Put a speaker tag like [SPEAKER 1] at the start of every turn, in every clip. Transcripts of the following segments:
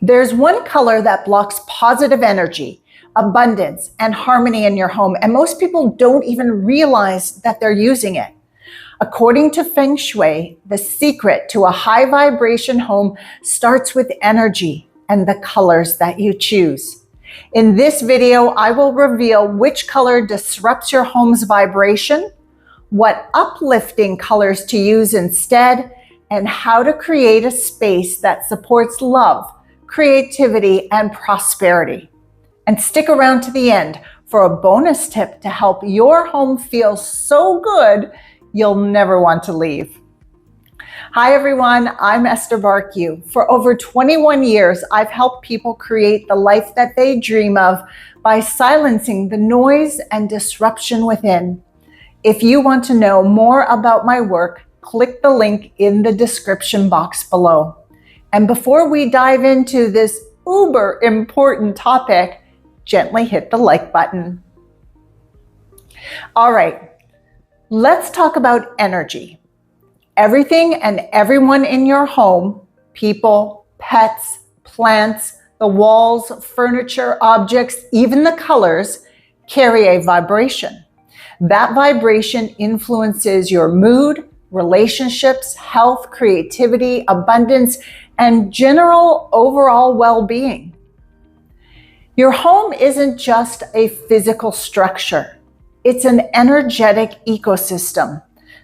[SPEAKER 1] There's one color that blocks positive energy, abundance, and harmony in your home, and most people don't even realize that they're using it. According to Feng Shui, the secret to a high vibration home starts with energy and the colors that you choose. In this video, I will reveal which color disrupts your home's vibration, what uplifting colors to use instead, and how to create a space that supports love, creativity, and prosperity. And stick around to the end for a bonus tip to help your home feel so good you'll never want to leave. Hi everyone, I'm Esther Bartkiw. For over 21 years, I've helped people create the life that they dream of by silencing the noise and disruption within. If you want to know more about my work, click the link in the description box below. And before we dive into this uber important topic, gently hit the like button. All right, let's talk about energy. Everything and everyone in your home, people, pets, plants, the walls, furniture, objects, even the colors, carry a vibration. That vibration influences your mood, relationships, health, creativity, abundance, and general overall well-being. Your home isn't just a physical structure. It's an energetic ecosystem.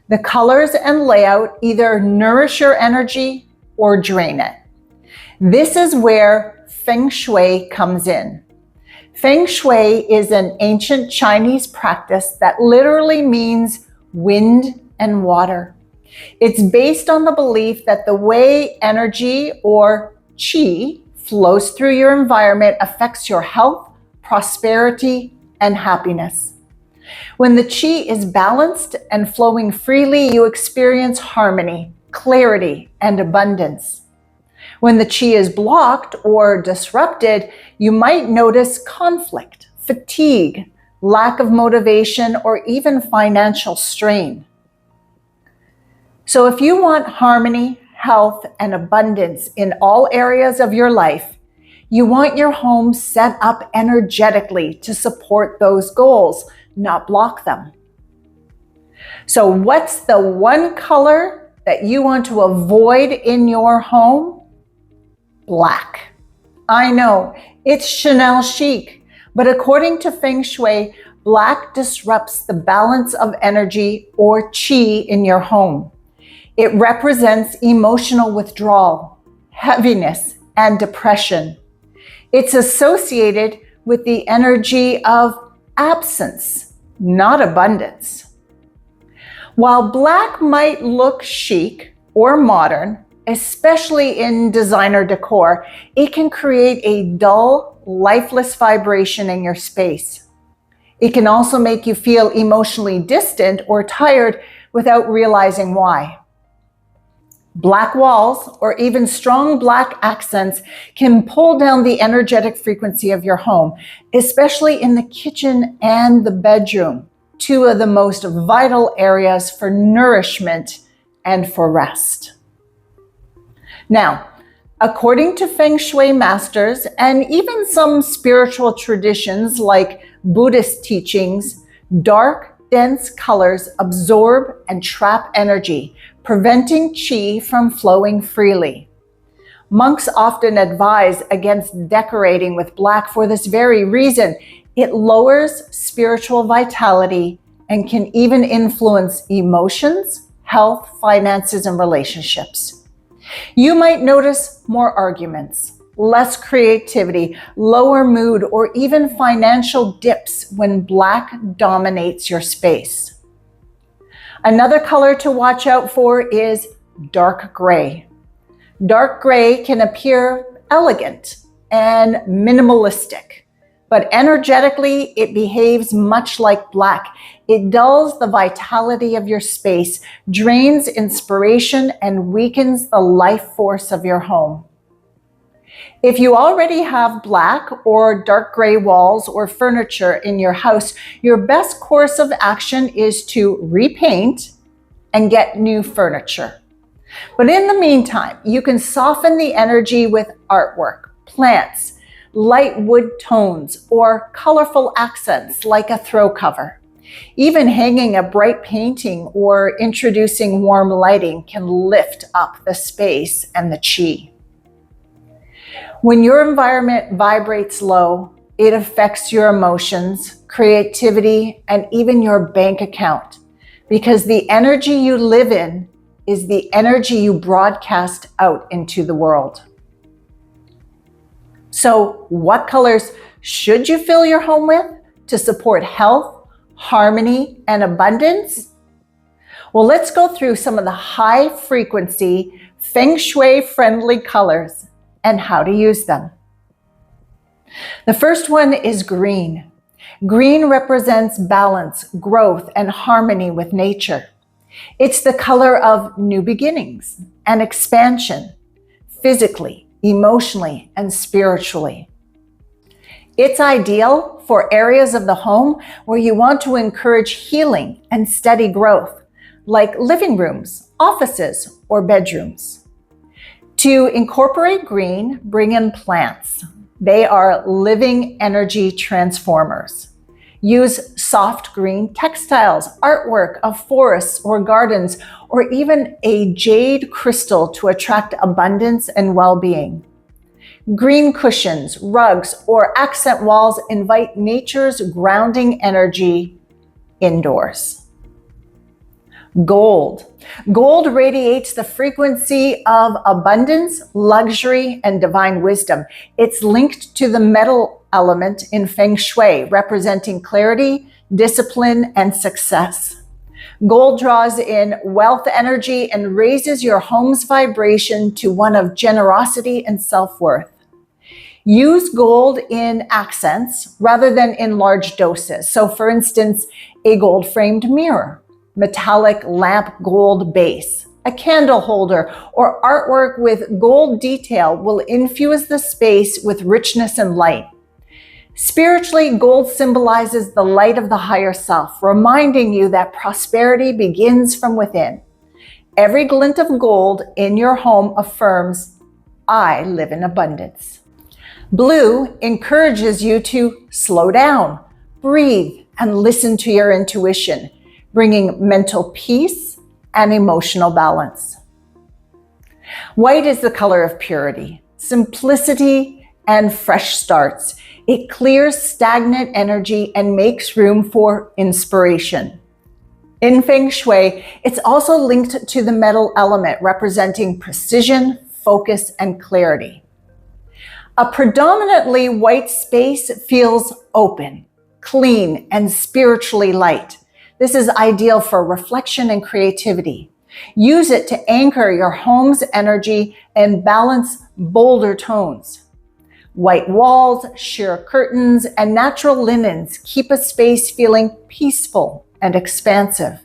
[SPEAKER 1] The colors and layout either nourish your energy or drain it. This is where Feng Shui comes in. Feng Shui is an ancient Chinese practice that literally means wind and water. It's based on the belief that the way energy or qi flows through your environment affects your health, prosperity, and happiness. When the qi is balanced and flowing freely, you experience harmony, clarity, and abundance. When the qi is blocked or disrupted, you might notice conflict, fatigue, lack of motivation, or even financial strain. So if you want harmony, health, and abundance in all areas of your life, you want your home set up energetically to support those goals, not block them. So what's the one color that you want to avoid in your home? Black. I know, it's Chanel chic, but according to Feng Shui, black disrupts the balance of energy or qi in your home. It represents emotional withdrawal, heaviness, and depression. It's associated with the energy of absence, not abundance. While black might look chic or modern, especially in designer decor, it can create a dull, lifeless vibration in your space. It can also make you feel emotionally distant or tired without realizing why. Black walls or even strong black accents can pull down the energetic frequency of your home, especially in the kitchen and the bedroom, two of the most vital areas for nourishment and for rest. Now, according to Feng Shui masters and even some spiritual traditions like Buddhist teachings, dark, dense colors absorb and trap energy, preventing qi from flowing freely. Monks often advise against decorating with black for this very reason. It lowers spiritual vitality and can even influence emotions, health, finances, and relationships. You might notice more arguments, less creativity, lower mood, or even financial dips when black dominates your space. Another color to watch out for is dark gray. Dark gray can appear elegant and minimalistic, but energetically it behaves much like black. It dulls the vitality of your space, drains inspiration, and weakens the life force of your home. If you already have black or dark gray walls or furniture in your house, your best course of action is to repaint and get new furniture. But in the meantime, you can soften the energy with artwork, plants, light wood tones, or colorful accents like a throw cover. Even hanging a bright painting or introducing warm lighting can lift up the space and the chi. When your environment vibrates low, it affects your emotions, creativity, and even your bank account, because the energy you live in is the energy you broadcast out into the world. So, what colors should you fill your home with to support health, harmony, and abundance? Well, let's go through some of the high frequency Feng Shui friendly colors and how to use them. The first one is green. Green represents balance, growth, and harmony with nature. It's the color of new beginnings and expansion, physically, emotionally, and spiritually. It's ideal for areas of the home where you want to encourage healing and steady growth, like living rooms, offices, or bedrooms. To incorporate green, bring in plants. They are living energy transformers. Use soft green textiles, artwork of forests or gardens, or even a jade crystal to attract abundance and well-being. Green cushions, rugs, or accent walls invite nature's grounding energy indoors. Gold. Gold radiates the frequency of abundance, luxury, and divine wisdom. It's linked to the metal element in Feng Shui, representing clarity, discipline, and success. Gold draws in wealth energy and raises your home's vibration to one of generosity and self-worth. Use gold in accents rather than in large doses. So, for instance, a gold-framed mirror, metallic lamp gold base, a candle holder, or artwork with gold detail will infuse the space with richness and light. Spiritually, gold symbolizes the light of the higher self, reminding you that prosperity begins from within. Every glint of gold in your home affirms, I live in abundance. Blue encourages you to slow down, breathe, and listen to your intuition, bringing mental peace and emotional balance. White is the color of purity, simplicity, and fresh starts. It clears stagnant energy and makes room for inspiration. In Feng Shui, it's also linked to the metal element, representing precision, focus, and clarity. A predominantly white space feels open, clean, and spiritually light. This is ideal for reflection and creativity. Use it to anchor your home's energy and balance bolder tones. White walls, sheer curtains, and natural linens keep a space feeling peaceful and expansive.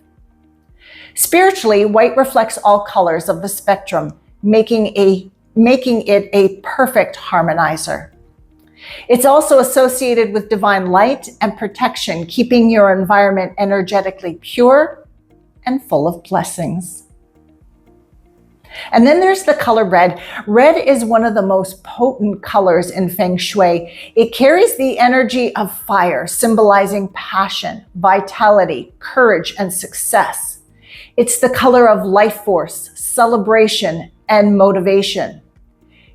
[SPEAKER 1] Spiritually, white reflects all colors of the spectrum, making it a perfect harmonizer. It's also associated with divine light and protection, keeping your environment energetically pure and full of blessings. And then there's the color red. Red is one of the most potent colors in Feng Shui. It carries the energy of fire, symbolizing passion, vitality, courage, and success. It's the color of life force, celebration, and motivation.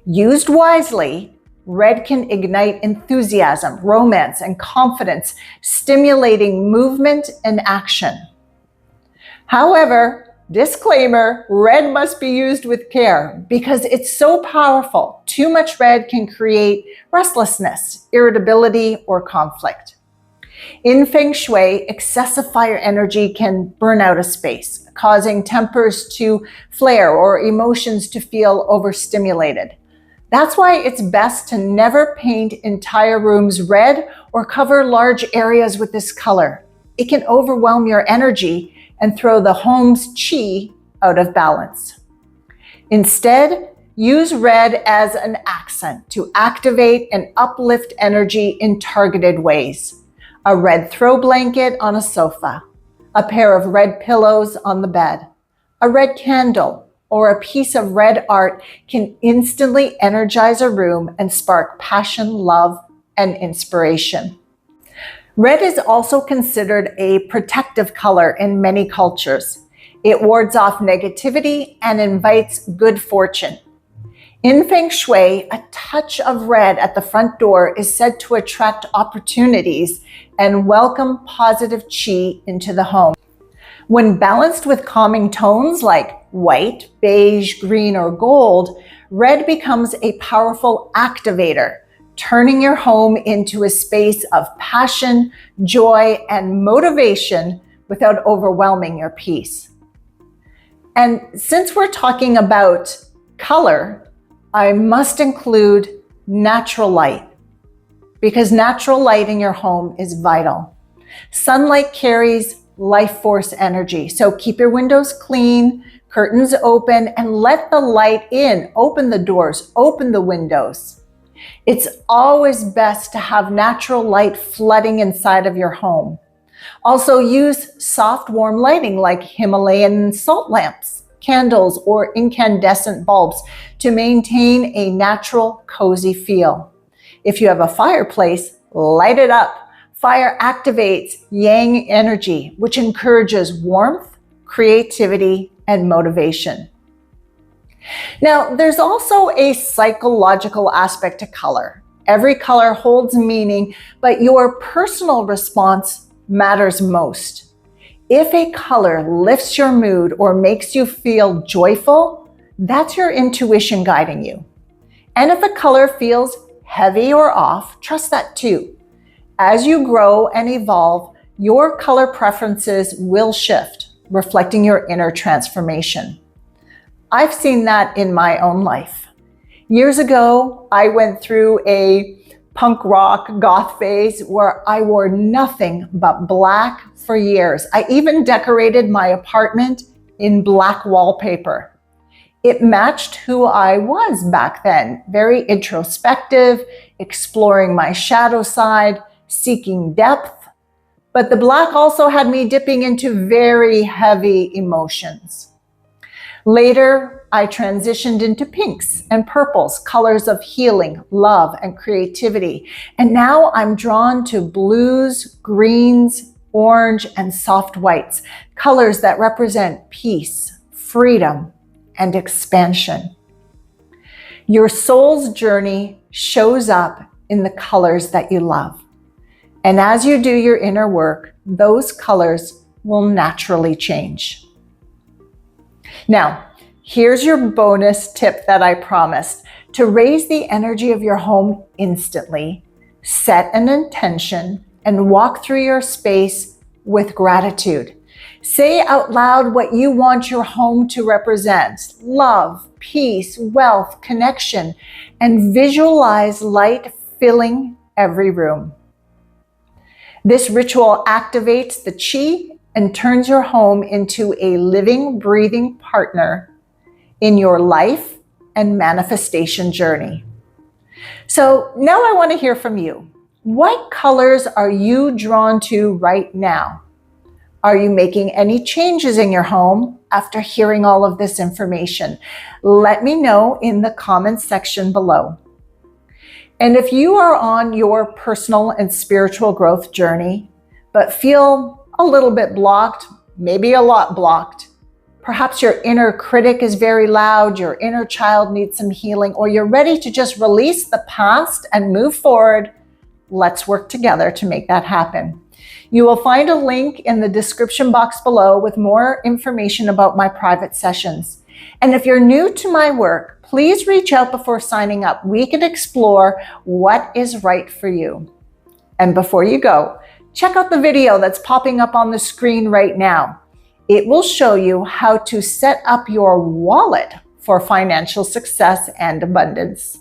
[SPEAKER 1] Used wisely, red can ignite enthusiasm, romance, and confidence, stimulating movement and action. However, disclaimer, red must be used with care because it's so powerful. Too much red can create restlessness, irritability, or conflict. In Feng Shui, excessive fire energy can burn out a space, causing tempers to flare or emotions to feel overstimulated. That's why it's best to never paint entire rooms red or cover large areas with this color. It can overwhelm your energy and throw the home's chi out of balance. Instead, use red as an accent to activate and uplift energy in targeted ways. A red throw blanket on a sofa, a pair of red pillows on the bed, a red candle, or a piece of red art can instantly energize a room and spark passion, love, and inspiration. Red is also considered a protective color in many cultures. It wards off negativity and invites good fortune. In Feng Shui, a touch of red at the front door is said to attract opportunities and welcome positive qi into the home. When balanced with calming tones like white, beige, green, or gold, red becomes a powerful activator, turning your home into a space of passion, joy, and motivation without overwhelming your peace. And since we're talking about color, I must include natural light, because natural light in your home is vital. Sunlight carries life force energy, so keep your windows clean, curtains open, and let the light in. Open the doors, open the windows. It's always best to have natural light flooding inside of your home. Also use soft, warm lighting like Himalayan salt lamps, candles, or incandescent bulbs to maintain a natural, cozy feel. If you have a fireplace, light it up. Fire activates yang energy, which encourages warmth, creativity, and motivation. Now, there's also a psychological aspect to color. Every color holds meaning, but your personal response matters most. If a color lifts your mood or makes you feel joyful, that's your intuition guiding you. And if a color feels heavy or off, trust that too. As you grow and evolve, your color preferences will shift, reflecting your inner transformation. I've seen that in my own life. Years ago, I went through a punk rock goth phase where I wore nothing but black for years. I even decorated my apartment in black wallpaper. It matched who I was back then, very introspective, exploring my shadow side, seeking depth, but the black also had me dipping into very heavy emotions. Later, I transitioned into pinks and purples, colors of healing, love, and creativity. And now I'm drawn to blues, greens, orange, and soft whites, colors that represent peace, freedom, and expansion. Your soul's journey shows up in the colors that you love. And as you do your inner work, those colors will naturally change. Now, here's your bonus tip that I promised. To raise the energy of your home instantly, set an intention and walk through your space with gratitude. Say out loud what you want your home to represent: love, peace, wealth, connection, and visualize light filling every room. This ritual activates the qi and turns your home into a living, breathing partner in your life and manifestation journey. So now I want to hear from you. What colors are you drawn to right now? Are you making any changes in your home after hearing all of this information? Let me know in the comments section below. And if you are on your personal and spiritual growth journey, but feel a little bit blocked, maybe a lot blocked, perhaps your inner critic is very loud, your inner child needs some healing, or you're ready to just release the past and move forward, let's work together to make that happen. You will find a link in the description box below with more information about my private sessions. And if you're new to my work, please reach out before signing up. We can explore what is right for you. And before you go, check out the video that's popping up on the screen right now. It will show you how to set up your wallet for financial success and abundance.